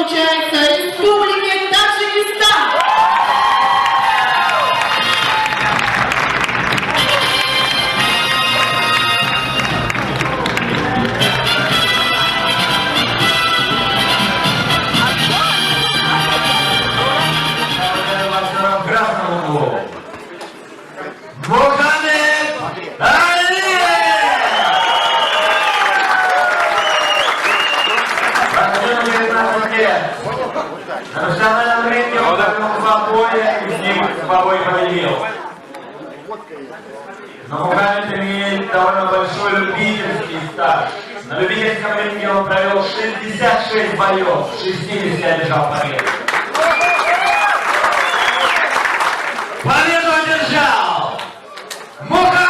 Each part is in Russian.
получается Республики Таджикистан. На национальном ринге он вернул два боя и с ним побой победил. Но Мухаммед имеет довольно большой любительский стаж. На любительском ринге он провел 66 боев, 60 одержал победу. Победу одержал Мухаммед!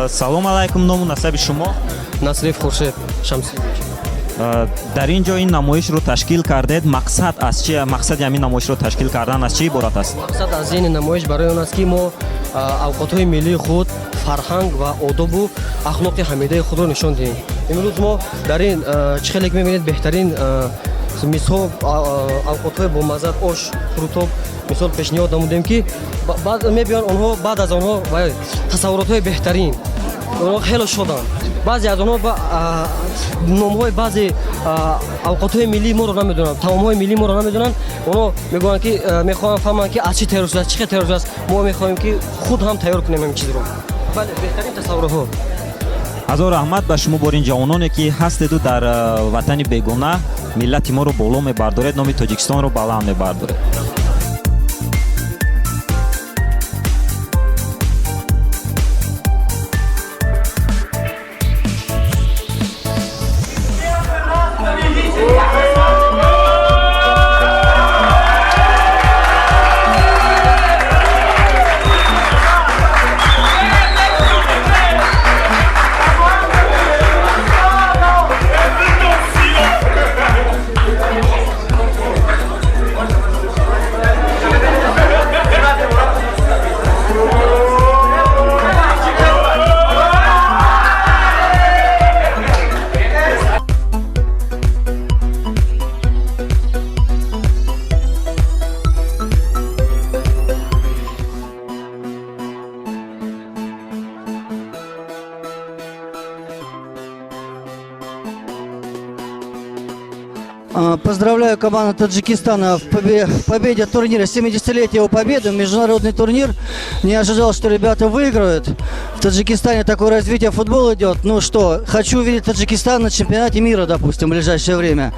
салом алайкум. Ному насаби шумо? Насриф Хуршед Шамсиевич. дар ин ҷо ин намоишро ташкил кардед. мақсад аз чи? мақсади ҳамин намоишро ташкил кардан аз чӣ иборат аст? Мақсад аз ин намоиш барои он аст ки мо авқотҳои миллии худ, фарҳанг ва одобу ахлоқи ҳамидаи худро нишон диҳем. имрӯз мо дар ин чӣ хеле мебинед беҳтарин мисол авқотҳои бо маззат ош, фрутоб мисол пешниҳод намудем ки мебиён онҳо баъд аз онҳо тасаввуротҳои беҳтарин, онҳо хеле шоданд. баъзе аз онҳо номҳои баъзе авқотҳои миллии моро намедонанд, таомҳои миллии моро намедонанд. онҳо мегӯянд ки мехоҳанд фаҳманд ки аз чӣ тайёр шудааст, чӣ хел тайёр шудааст. мо мехоҳем ки худ ҳам тайёр кунем ҳамин чизро. бале, беҳтарин тасаввуротҳо. ҳазор раҳмат ба шумо бор ин ҷавононе ки ҳастеду дар ватани бегона миллати моро боло мебардоред, номи Тоҷикистонро баланд мебардоред. Поздравляю команду Таджикистана в победе в турнире 70-летия его победы. Международный турнир. Не ожидал, что ребята выиграют. В Таджикистане такое развитие футбола идет. Ну что, хочу увидеть Таджикистан на чемпионате мира, допустим, в ближайшее время.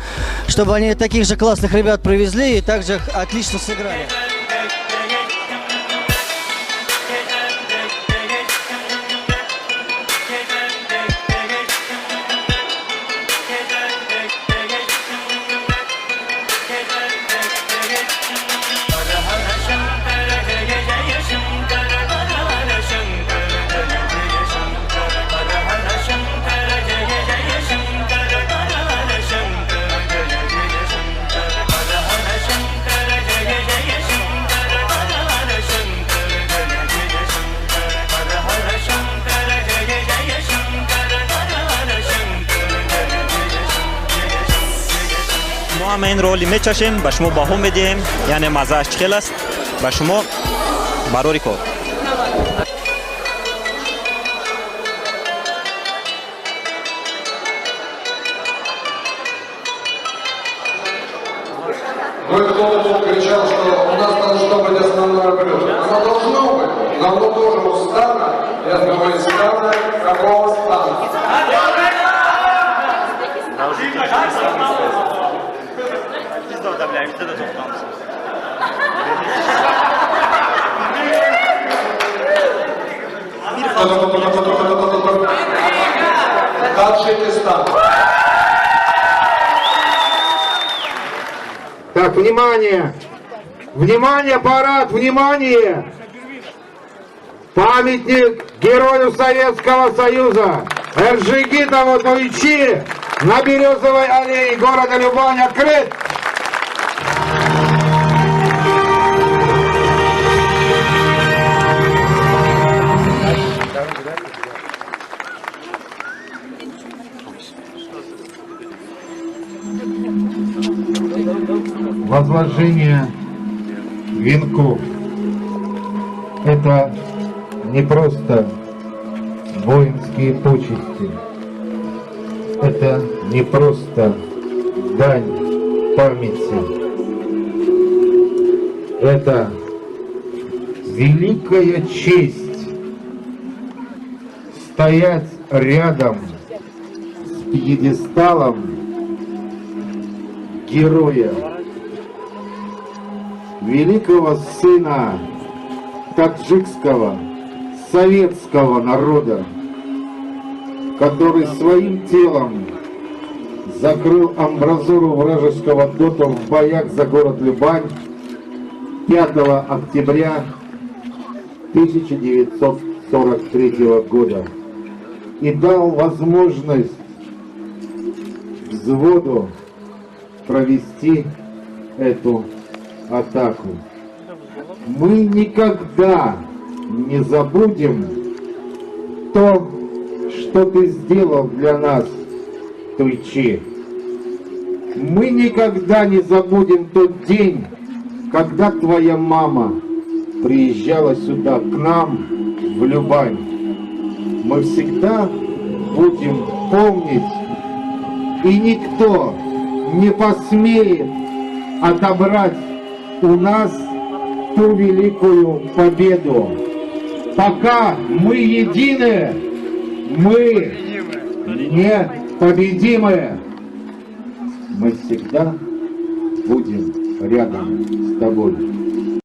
Чтобы они таких же классных ребят привезли и также отлично сыграли. ҳама ин роли мечашем, ба шумо баҳо медиҳем, яъне маззааш чӣ хел аст. ба шумо барори кор. Кто-то кричал, что у нас должно быть основное блюдо. Оно должно быть, но оно тоже у стана. Я говорю, стана, какого стана? Таджикистан. Так, внимание! Внимание, парад, внимание! Памятник Герою Советского Союза Эржигитову Туйчи на Березовой аллее города Любань открыт! Возложение венков – это не просто воинские почести, это не просто дань памяти, это великая честь стоять рядом с пьедесталом героя, великого сына таджикского советского народа, который своим телом закрыл амбразуру вражеского дота в боях за город Любань 5 октября 1943 года и дал возможность взводу провести эту атаку. Мы никогда не забудем то, что ты сделал для нас, Туйчи. Мы никогда не забудем тот день, когда твоя мама приезжала сюда, к нам, в Любань. Мы всегда будем помнить, и никто не посмеет отобрать у нас ту великую победу. Пока мы едины, мы непобедимы. Мы всегда будем рядом с тобой.